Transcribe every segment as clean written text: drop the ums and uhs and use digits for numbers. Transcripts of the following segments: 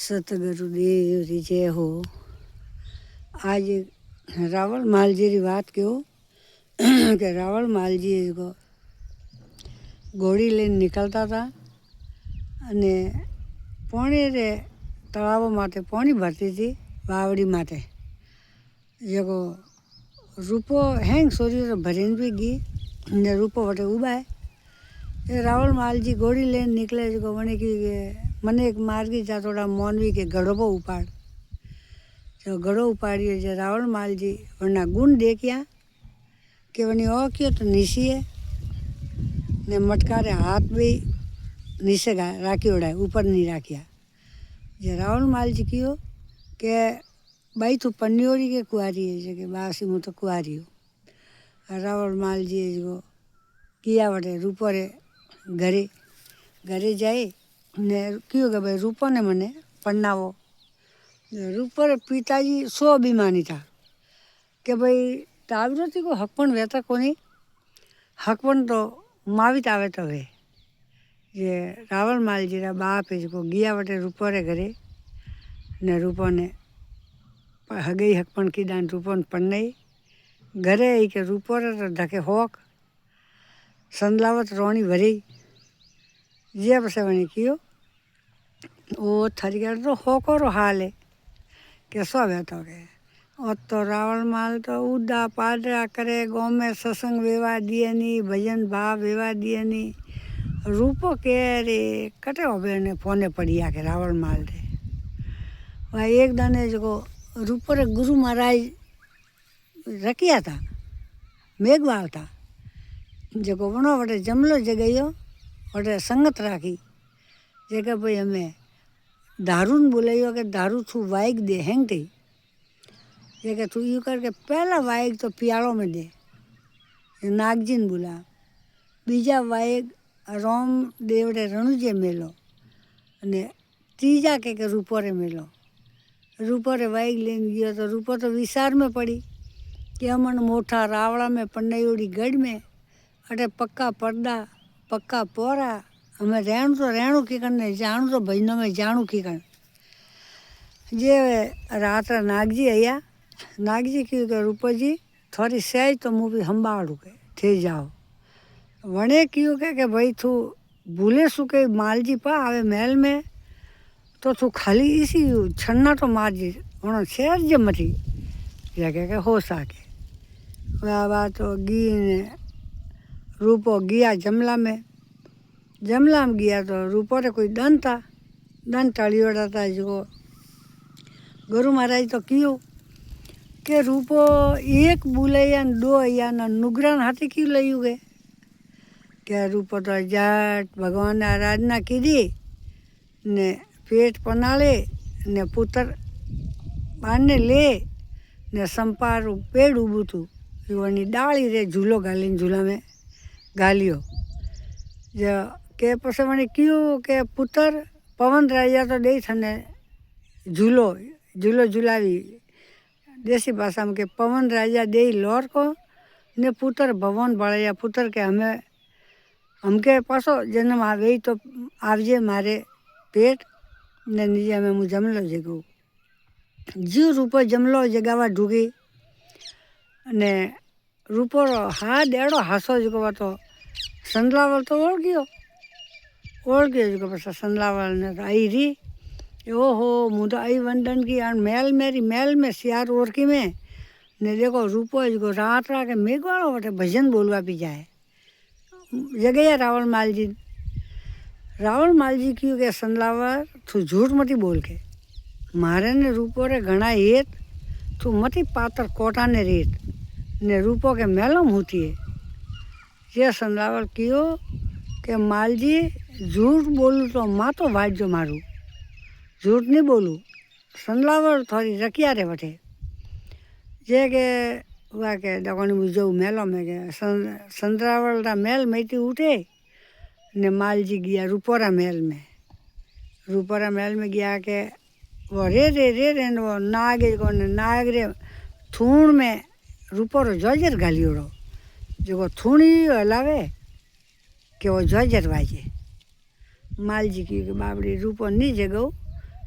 सतगुरुदेव री जय हो। आज रावण मालजी री बात क्यों कि रावण मालजी को घोड़ी लઈને निकलता था અને પાણી રે તળાવો માટે પાણી ભરતી હતી વાવડી માટે જેકો રૂપો હેંગ સોરી તો ભરીને બી ગઈ ને રૂપો વટે ઉબાય એ રાવણ માલજી ઘોડી લઈને નીકળે જેકો મને કે મને એક मार्गी जा थोड़ा मोनवी के घड़ो को उपाड़ जो घड़ो उपाड़ियो जो रावण मालजी वरना गुण देखिया कि वनी ओ क्यों तो नीसी है ने मटकारे हाथ भी नीचे राखी उड़ाए ऊपर नहीं राखिया जो रावण मालजी क्यों के भाई तू पन्नियोरी के कुआरी है जो कि बासी मुँह तो कुआरी हो। रावण मालजी जो किया वटे रूपरे घरे घरे जाए ने क्यों कि भाई रूपो ने मने पन्नावो रूपर पिताजी सो अभिमानी था कि भाई तावरती को हकपण वेता कोनी हकपण तो मावित आवे तो वे ये रावण मालजी रा बाप है जो गया वटे रूपरे घरे ने रूपो ने हगई हकपण की दान रूपो ने पन्नाई घरे आई के रूपरे तो धके होक संदलावत रोणी भरी जे पसे वणी कियो वो थरी गया तो होको हाल है कैसो बैठो के और तो रावण माल तो उदा पादरा करे गाँव में सत्संग वेवा दिए नहीं भजन भाव वेवा दिए नहीं रूपो के रे कटे होबे ने फोने पड़िया के रावण माल रे वह एक दाने जो रूपो रे गुरु महाराज रखिया था मेघवाल था जो वनो वटे जमलो जगयो वटे संगत राखी जगह भाई हमें दारून बोलाइयो कि दारू तू वाइक दे हैंग थी जगह तू यूँ करके पहला वाइक तो पियाड़ों में दे नागजी ने बोला बीजा वाइक रोम देवड़े रणुजे मेलो ने तीजा के रूपोरे मेलो रूपोरे वाइक लेने गयो तो रूपो तो विसार में पड़ी कि अमन मोटा रावड़ा में पन्नयोड़ी गढ़ में अटे पक्का पर्दा पक्का पोरा हमें रहणु तो रहणु की करने जाणु तो भजनों में जाणु की कर जे रात नागजी आया नागजी क्यों के रूपो जी थोड़ी सहज तो मुँह भी हंबाड़ू के थे जाओ वणे क्यों के भाई तू भूले सुके मालजी पा आवे महल में तो तू खाली इसी छन्ना तो मार जी उन्होंने शेर जे मथी जगह के हो सके वह बात तो गी ने रूपो गया जमला में गया तो रूपो रे कोई दन था दन टलियोड़ा था जो गुरु महाराज तो क्यों के रूपो एक बुलैया दो या ना नुगरान हाथी क्यों लई गए क्या रूपो तो जाट भगवान ने आराधना की दी ने पेट पनाले ने पुत्र बांधने ले ने संपार पेड़ उबू थू वनी डाली रे झूलो गाली झूला में गालियो जो के पसे वनी क्यों के पुत्र पवन राजा तो दे थने झूलो झूलो झूलावी देसी भाषा में के पवन राजा दे लोर को ने पुत्र भवन बड़ाया पुत्र के हमें हमके पासो जन्म आवे तो आवजे मारे पेट ने नीचे में मु जमलो जगो जीव रूपो जमलो जगावा ढूगी ने रूपो हा डेड़ो हासो जगो तो संदलावल तो ओढ़ गयो जो पसा संदलावल ने तो आई री ओहो मुँह तो आई वंदन की आन महल मेरी महल में सियार ओरकी में ने देखो रूपो जो रात रा के मेघवाड़ो वटे भजन बोलवा भी जाए जगह रावण मालजी क्यों के संदलावर तू झूठ मती बोल के मारे ने रूपो रे घना हेत तू मती पातर कोटा ने रेत ने रूपो के मेलो होती है ये संदलावर क्यों के मालजी झूठ बोलूँ तो माँ तो भाज जो मारू झूठ नहीं बोलूँ संदलावर थोड़ी रखिया रे वटे जे के हुआ के दकोनी मुझे मेलो में के संदलावर रा मेल मेटी उठे ने मालजी गया रूपोरा महल में गया के वो रे वो नाग रे थूण में रूपोरो जोजर घालियोड़ो जो थूणी हलावे कि वो जोजर वाजे मालजी की बाबड़ी रूपो नहीं जगो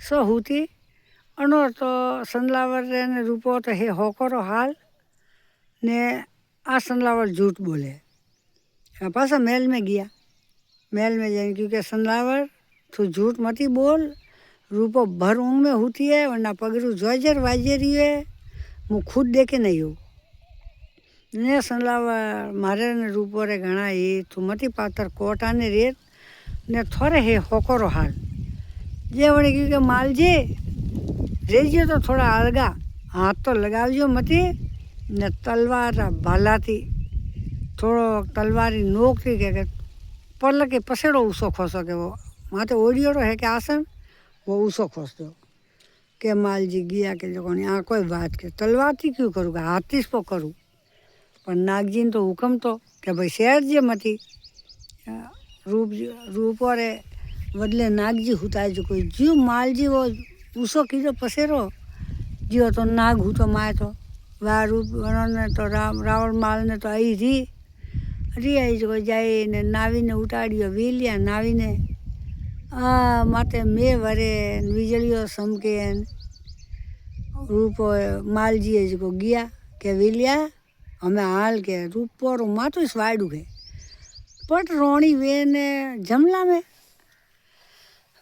सो होती अनो तो संदलावर ने रूपो तो हे होकरो हाल ने आ संदलावर झूठ बोले। पासा महल में गया, महल में जाए क्योंकि संदलावर तू झूठ मती बोल, रूपो भर ऊँग में होती है वरना पगरू जोजर वाजे रही है, मैं खुद देखे नहीं हूँ ने संदलावर मारे ने रूपो रे घना ही तू मती पातर कोटा ने रेत ने थोड़े हे होकरो हाल जे वणे क्योंकि मालजी रेजियो तो थोड़ा अलगा हाथ तो लगावजो मती ने तलवार भाला थी थोड़ो तलवारी नोक थी के पल के पसेड़ो ऊसो खोसो के वो माथे ओडियोड़ो है के आसन वो ऊसो खोस दो के मालजी गया के जो आ कोई बात के तलवार थी क्यों करूँगा हाथी पो करूँ पर नागजी तो हुक्म तो कि भाई शहर जे मती रूप रे बदले नागजी हुता जो कोई जीव मालजी वो ऊसो कीधो पसेरो जीव तो नाग हूँ तो माए तो वाह रूप उन्होंने तो रावण माल ने तो आई थी अरे आई जो जाए ने नावी ने उठाड़ियो वीलिया नावी ने आ माते मे वरे वीजलियो समके रूप मालजी जो गया के वीलिया हमें हाल के रूप और मातो इस वाड़ू के पट रोणी वे ने जमला में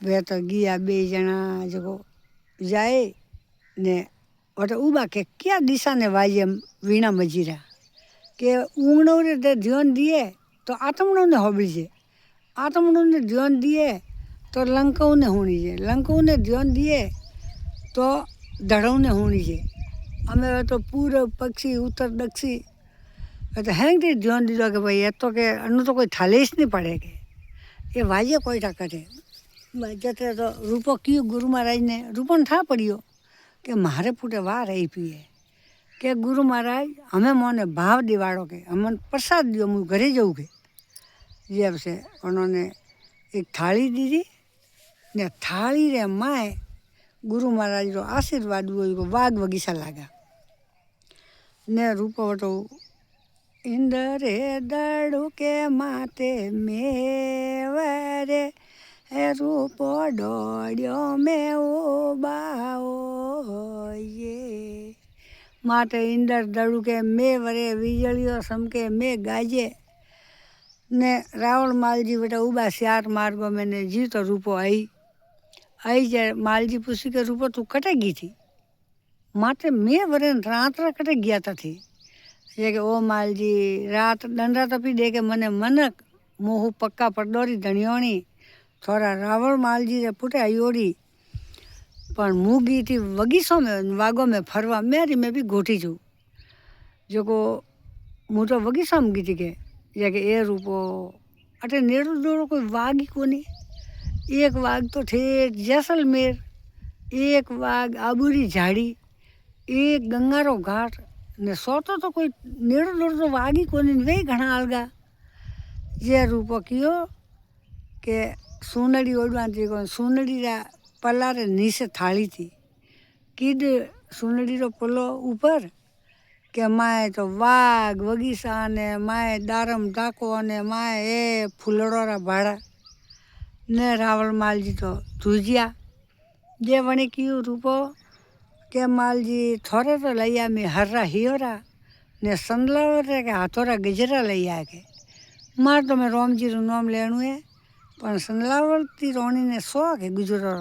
वे तो गया बे जना जो जाए ने और उबा के क्या दिशा ने वाजे वीणा मजीरा के ऊँगणो ने ध्यान दिए तो आत्मणों ने होबलीजे आत्मणों ने ध्यान दिए तो लंकाओं ने होनी जे लंकाओं ने ध्यान दिए तो धड़ों ने होनी जे हमें तो पूर्व पक्षी उत्तर दक्षिण तो हैंग ध्यान दीदो कि भाई ये तो के अनु तो कोई थालेस नहीं पड़ेगे ये वाजे कोई टा करे जते तो रूपो क्यों गुरु महाराज ने रूपो ने था पड़ियो कि मारे पुटे वाह रही पिए के गुरु महाराज हमें मोने भाव दिवाड़ो के हमें प्रसाद दियो मुझे घरे जाऊँ के जब से उन्होंने एक थाली दी थी ने थाली रे माए गुरु महाराज रो आशीर्वाद हुआ बाग बगीचा लगा ने रूपो वटो इंदरे दड़ू के माते मेवरे रूपो डोड़ियो में उबाओ ये माते इंदर दड़ू के मे वरे वीजलियो समके मे गाजे ने रावण मालजी बेटा उबा श्यार मार्गो मैंने जी तो रूपो आई जाए मालजी पूछी के रूपो तू कटे गई थी माते मे वरे रात कटे गया था थी ये कि ओ मालजी रात दंडा तपी दे के मने मनक मोह पक्का पड़दोरी धनियोणी थोड़ा रावण मालजी रे पुटे आयोड़ी पर मुँह गई थी वगीसों में वागों में फरवा मेरी में भी घोटी छू जो को मुँह तो वगीसों में गई थी के ये कि ए रूपो अटे नेड़ो दोड़ो कोई वाग ही कोनी एक वाग तो ठेठ जैसलमेर एक वाग आबूरी झाड़ी एक गंगारो घाट ने सोतो तो कोई नेड़ो दोड़ो तो वाग ही कोनी वे घना अलगा जे रूपो कियो के सोनड़ी ओडवा थी को सोनड़ी रा पल्ला रे नीचे थाली थी किड सोनड़ी रो पल्लो ऊपर के माए तो वाघ वगीसा ने माए दारम डाको ने माए ए फूलड़ो रा भाड़ा ने रावण मालजी तो धूजिया जे वणी क्यों रूपो के मालजी थोड़े तो लैया में हर्रा हियोरा ने संदलावर रे के हाथोरा गजरा लैया के मार तो मैं रोम जी रो नाम लेणु है पर संदलावर ती रोणी ने सो के गुजरो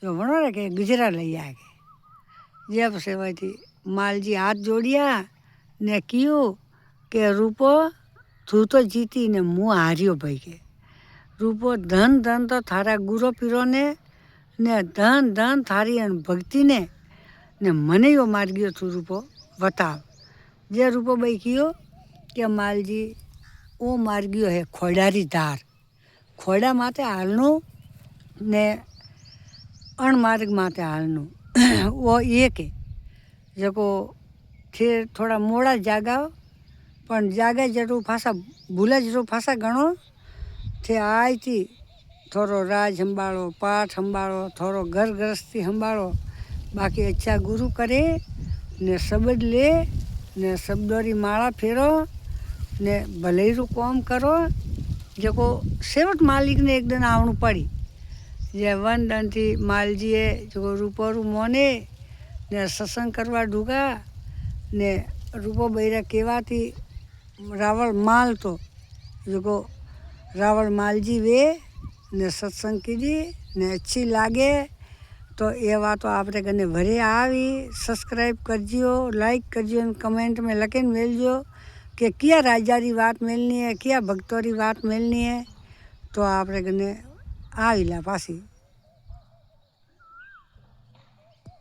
जो वणो रे के गुजरा लैया के जब से वही थी मालजी हाथ जोड़िया ने क्यों के रूपो तू तो जीती ने मुँह हारियो भाई के रूपो धन धन तो थारा गुरु पीरो ने धन धन थारी भक्ति ने मने यो मार गयो तू रूपो बताव जे रूपो भाई कियो के मालजी ओ मार गयो है खोड़ारी धार खोड़ा माते हालनो ने अणमार्ग माते हालनो वो एक है जो फिर थोड़ा मोड़ा जागा पण जागा जरूर फासा भूला जरूर फासा गणो थे आई थी थोड़ो राज संभालो पाठ संभालो थोड़ो घर गृहस्थी संभालो बाकी अच्छा गुरु करे ने शब्द ले ने शब्दोरी माला फेरो ने भले रू काम करो जो सेवट मालिक ने एक दिन आवणु पड़ी જે વનદનથી માલજીએ જો રૂપોરું મોને ને સત્સંગ કરવા ઢૂકા ને રૂપો બૈરા કહેવાથી રાવળ માલ તો જો રાવળ માલજી વે ને સત્સંગ કીધી ને અચ્છી લાગે તો એ વાતો આપણે કને ભરે આવી સબસ્ક્રાઈબ કરજો લાઈક કરજો અને કમેન્ટ में લખીને મેલજો કે ક્યાં રાજારી વાત મેલની હે ક્યાં ભક્તોરી વાત મેલની હે તો આપણે કને આવીલા પાછી